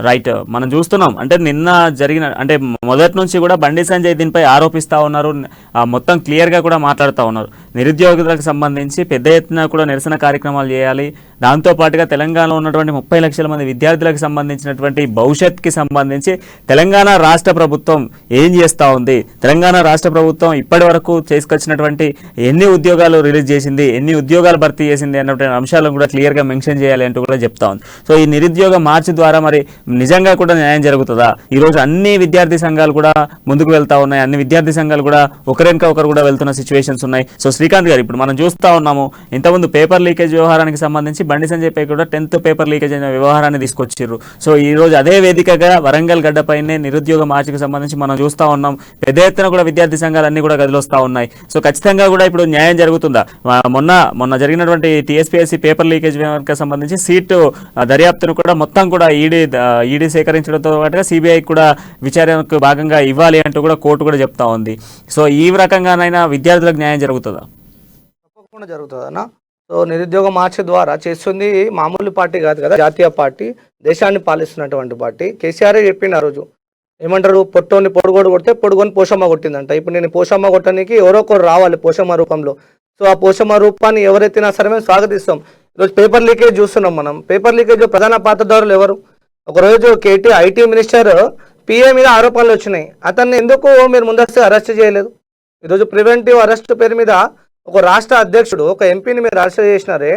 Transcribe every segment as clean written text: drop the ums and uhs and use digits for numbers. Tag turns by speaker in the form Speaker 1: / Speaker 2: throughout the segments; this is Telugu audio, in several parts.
Speaker 1: రైట్. మనం చూస్తున్నాం. అంటే నిన్న జరిగిన అంటే మొదటి నుంచి కూడా బండి సంజయ్ దీనిపై ఆరోపిస్తా ఉన్నారు. మొత్తం క్లియర్‌గా కూడా మాట్లాడుతా ఉన్నారు. నిరుద్యోగులకు సంబంధించి పెద్ద ఎత్తున కూడా నిరసన కార్యక్రమాలు చేయాలి. దాంతో పాటుగా తెలంగాణలో ఉన్నటువంటి 30 లక్షల మంది విద్యార్థులకు సంబంధించినటువంటి భవిష్యత్తుకి సంబంధించి తెలంగాణ రాష్ట్ర ప్రభుత్వం ఏం చేస్తూ ఉంది, తెలంగాణ రాష్ట్ర ప్రభుత్వం ఇప్పటి వరకు చేసుకొచ్చినటువంటి ఎన్ని ఉద్యోగాలు రిలీజ్ చేసింది, ఎన్ని ఉద్యోగాలు భర్తీ చేసింది అన్నటువంటి అంశాలను కూడా క్లియర్‌గా మెన్షన్ చేయాలి అంటూ కూడా చెప్తా ఉంది. సో ఈ నిరుద్యోగ మార్చ్ ద్వారా మరి నిజంగా కూడా న్యాయం జరుగుతుందా? ఈరోజు అన్ని విద్యార్థి సంఘాలు కూడా ముందుకు వెళ్తా ఉన్నాయి. అన్ని విద్యార్థి సంఘాలు కూడా ఒకరినక ఒకరు కూడా వెళ్తున్న సిచ్యువేషన్స్ ఉన్నాయి. సో శ్రీకాంత్ గారు, ఇప్పుడు మనం చూస్తూ ఉన్నాము, ఇంతకుముందు పేపర్ లీకేజ్ వ్యవహారానికి సంబంధించి బండి సంజయ్ పై కూడా 10th పేపర్ లీకేజ్ అయిన వ్యవహారాన్ని తీసుకొచ్చారు. సో ఈ రోజు అదే వేదికగా వరంగల్ గడ్డపైనే నిరుద్యోగ మార్చికి సంబంధించి మనం చూస్తూ ఉన్నాం. పెద్ద ఎత్తున కూడా విద్యార్థి సంఘాలన్నీ కూడా కదిలొస్తా ఉన్నాయి. సో ఖచ్చితంగా కూడా ఇప్పుడు న్యాయం జరుగుతుందా? మొన్న జరిగినటువంటి టీఎస్పీఎస్సీ పేపర్ లీకేజ్ వ్యవహారానికి సంబంధించి సీటు దర్యాప్తును కూడా మొత్తం కూడా ఈడీ సేకరించడంతో పాటుగా సిబిఐకి కూడా విచారణకు భాగంగా ఇవ్వాలి అంటూ కూడా కోర్టు కూడా చెప్తా ఉంది. సో ఈ రకంగానైనా విద్యార్థులకు న్యాయం జరుగుతుందా?
Speaker 2: తప్పకుండా జరుగుతుందన్న. సో నిరుద్యోగ మార్చ్ ద్వారా చేస్తుంది మామూలు పార్టీ కాదు కదా, జాతీయ పార్టీ, దేశాన్ని పాలిస్తున్నటువంటి పార్టీ. కేసీఆర్ చెప్పిండు ఆ రోజు, ఏమంటారు, పొట్టోని పొడుగోడు కొడితే పొడుగొని పోషమ్మ కొట్టిందంట. ఇప్పుడు నేను పోషమ్మ కొట్టడానికి ఎవరో ఒకరు రావాలి పోషమ్మ రూపంలో. సో ఆ పోషమ్మ రూపాన్ని ఎవరైతేనా సరే మేము స్వాగతిస్తాం. ఈరోజు పేపర్ లీకేజ్ చూస్తున్నాం మనం. పేపర్ లీకేజ్ ప్రధాన పాత్రదారులు ఎవరు? ఒకరోజు ఐటీ మినిస్టర్ పిఏ మీద ఆరోపణలు వచ్చినాయి. అతన్ని ఎందుకు మీరు ముందస్తు అరెస్ట్ చేయలేదు? ఈరోజు ప్రివెంటివ్ అరెస్ట్ పేరు మీద ఒక రాష్ట్ర అధ్యక్షుడు ఒక ఎంపీని మీరు అరెస్ట్ చేసినారే.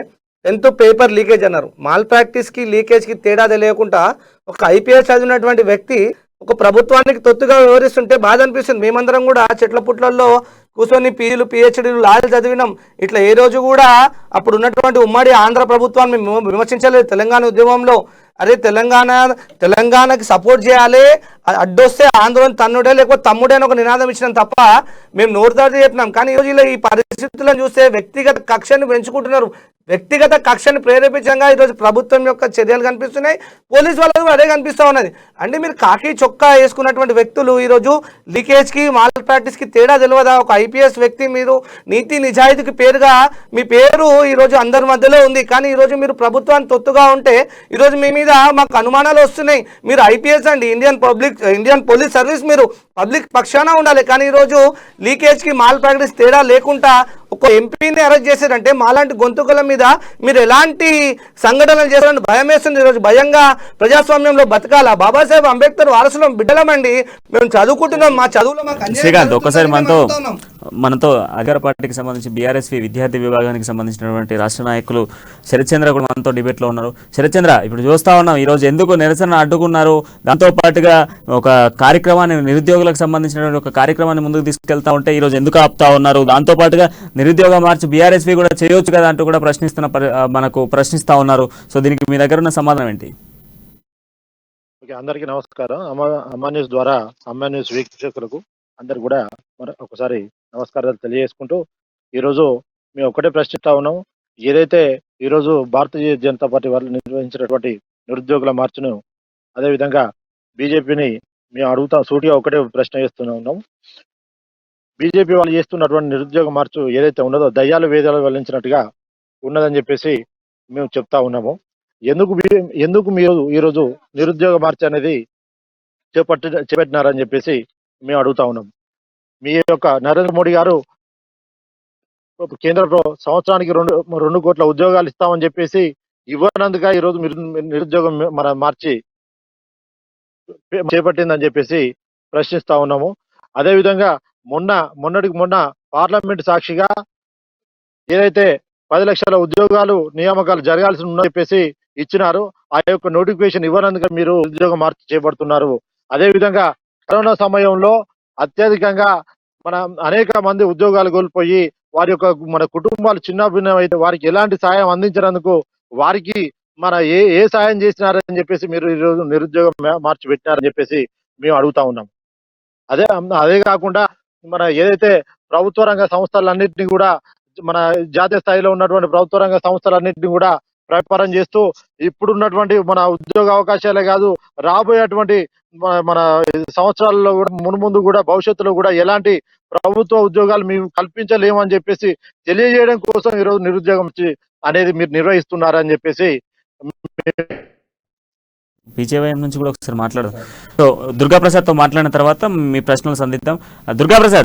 Speaker 2: 10th పేపర్ లీకేజ్ అన్నారు. మాల్ ప్రాక్టీస్కి లీకేజ్కి తేడా తెలియకుండా ఒక ఐపీఎస్ చదివినటువంటి వ్యక్తి ఒక ప్రభుత్వానికి తొత్తుగా వివరిస్తుంటే బాధ అనిపిస్తుంది. మేమందరం కూడా చెట్ల పుట్లల్లో కూర్చొని పీజీలు పిహెచ్డీలు లాలు చదివినాం. ఇట్లా ఏ రోజు కూడా అప్పుడు ఉన్నటువంటి ఉమ్మడి ఆంధ్ర ప్రభుత్వాన్ని మేము విమర్శించలేదు. తెలంగాణ ఉద్యమంలో అరే తెలంగాణకి సపోర్ట్ చేయాలి, అడ్డొస్తే ఆందోళన తన్నుడే లేకపోతే తమ్ముడే అని ఒక నినాదం ఇచ్చినాం తప్ప మేము నోరు దాటి చెప్పినాం. కానీ ఈరోజు ఇలా ఈ పరిస్థితులను చూస్తే వ్యక్తిగత కక్షని పెంచుకుంటున్నారు. వ్యక్తిగత కక్షని ప్రేరేపించంగా ఈరోజు ప్రభుత్వం యొక్క చర్యలు కనిపిస్తున్నాయి. పోలీసు వాళ్ళకు అదే కనిపిస్తూ ఉన్నది. అంటే మీరు కాకి చొక్కా వేసుకున్నటువంటి వ్యక్తులు ఈరోజు లీకేజ్కి మాల్ ప్రాక్టీస్కి తేడా తెలియదా? ఒక ఐపీఎస్ వ్యక్తి, మీరు నీతి నిజాయితీకి పేరుగా మీ పేరు ఈరోజు అందరి మధ్యలో ఉంది. కానీ ఈరోజు మీరు ప్రభుత్వాన్ని తొత్తుగా ఉంటే ఈరోజు మీ మీద మాకు అనుమానాలు వస్తున్నాయి. మీరు ఐపీఎస్ అండి, ఇండియన్ పోలీస్ సర్వీస్, మీరు పబ్లిక్ పక్షాన ఉండాలి. కానీ ఈరోజు లీకేజ్కి మాల్ ప్రాక్టీస్ తేడా లేకుండా ఒక ఎంపీని అరెస్ట్ చేశారంటే మాలాంటి గొంతుకుల మీద మీరు ఎలాంటి సంఘటనలు చేశారని భయం వేస్తుంది. ఈరోజు భయంగా ప్రజాస్వామ్యంలో బతకాలా? బాబాసాహెబ్ అంబేద్కర్ వారసులం బిడ్డలమండి, మేము చదువుకుంటున్నాం. మా చదువులో
Speaker 1: శ్రీకాంత్, ఒక్కసారి మనతో అధికార పార్టీకి సంబంధించి బీఆర్ఎస్పీ విద్యార్థి విభాగానికి సంబంధించినటువంటి రాష్ట్ర నాయకులు శరత్ చంద్ర కూడా మనతో డిబేట్లో ఉన్నారు. శరత్ చంద్ర, ఇప్పుడు చూస్తా ఉన్నాం ఈరోజు ఎందుకు నిరసన అడ్డుకున్నారు, దాంతో పాటుగా ఒక కార్యక్రమాన్ని, నిరుద్యోగులకు సంబంధించినటువంటి ఒక కార్యక్రమాన్ని ముందుకు తీసుకెళ్తా ఉంటే ఈరోజు ఎందుకు ఆపుతా ఉన్నారు? దాంతో పాటుగా నిరుద్యోగ మార్చ్ బీఆర్ఎస్పీ కూడా చేయొచ్చు కదా అంటూ కూడా ప్రశ్నిస్తా ఉన్నారు. సో దీనికి మీ దగ్గర ఉన్న సమాధానం ఏంటి?
Speaker 3: అందరికీ నమస్కారం. అమ్మా న్యూస్ ద్వారా, అమ్మా న్యూస్ వీక్షకులకు అందరు కూడా ఒకసారి నమస్కారాలు తెలియజేసుకుంటూ, ఈరోజు మేము ఒకటే ప్రశ్నిస్తా ఉన్నాం. ఏదైతే ఈరోజు భారతీయ జనతా పార్టీ వాళ్ళు నిర్వహించినటువంటి నిరుద్యోగుల మార్చును, అదేవిధంగా బీజేపీని మేము సూటిగా ఒకటే ప్రశ్న చేస్తూనే ఉన్నాం. బీజేపీ వాళ్ళు చేస్తున్నటువంటి నిరుద్యోగ మార్చు ఏదైతే ఉన్నదో దయ్యాలు వేదాలు వెల్లించినట్టుగా ఉన్నదని చెప్పేసి మేము చెప్తా ఉన్నాము. ఎందుకు మీరు ఈరోజు నిరుద్యోగ మార్చు అనేది చేపట్టినారని చెప్పేసి మేము అడుగుతా ఉన్నాం. మీ యొక్క నరేంద్ర మోడీ గారు కేంద్రంలో సంవత్సరానికి 2 కోట్ల ఉద్యోగాలు ఇస్తామని చెప్పేసి ఇవ్వనందుగా ఈరోజు నిరుద్యోగం మన మార్చి చేపట్టిందని చెప్పేసి ప్రశ్నిస్తా ఉన్నాము. అదేవిధంగా మొన్నటికి మొన్న పార్లమెంట్ సాక్షిగా ఏదైతే 10 లక్షల ఉద్యోగాలు నియామకాలు జరగాల్సి ఉందని చెప్పేసి ఇచ్చినారు. ఆ యొక్క నోటిఫికేషన్ ఇవ్వనందుగా మీరు ఉద్యోగ మార్పు చేపడుతున్నారు. అదేవిధంగా కరోనా సమయంలో అత్యధికంగా మన అనేక మంది ఉద్యోగాలు కోల్పోయి వారి యొక్క మన కుటుంబాలు చిన్నభిన్నమైతే వారికి ఎలాంటి సాయం అందించినందుకు వారికి మన ఏ సాయం చేసినారని చెప్పేసి మీరు ఈరోజు నిరుద్యోగం మార్చి పెట్టినారని చెప్పేసి మేము అడుగుతా ఉన్నాం. అదే కాకుండా మన ఏదైతే ప్రభుత్వ రంగ సంస్థలన్నింటినీ కూడా, మన జాతీయ స్థాయిలో ఉన్నటువంటి ప్రభుత్వ రంగ సంస్థలన్నింటినీ కూడా ప్రచారం చేస్తూ ఇప్పుడున్నటువంటి మన ఉద్యోగ అవకాశాలే కాదు, రాబోయేటువంటి మన సంవత్సరాల్లో కూడా మున్ముందు కూడా భవిష్యత్తులో కూడా ఎలాంటి ప్రభుత్వ ఉద్యోగాలు మేము కల్పించలేము అని చెప్పేసి తెలియజేయడం కోసం ఈరోజు నిరుద్యోగం అనేది మీరు నిర్వహిస్తున్నారని చెప్పేసి
Speaker 1: బీజేవైఎం నుంచి కూడా ఒకసారి మాట్లాడదాం. సో దుర్గాప్రసాద్తో మాట్లాడిన తర్వాత మీ ప్రశ్నలు సంధిద్దాం. దుర్గాప్రసాద్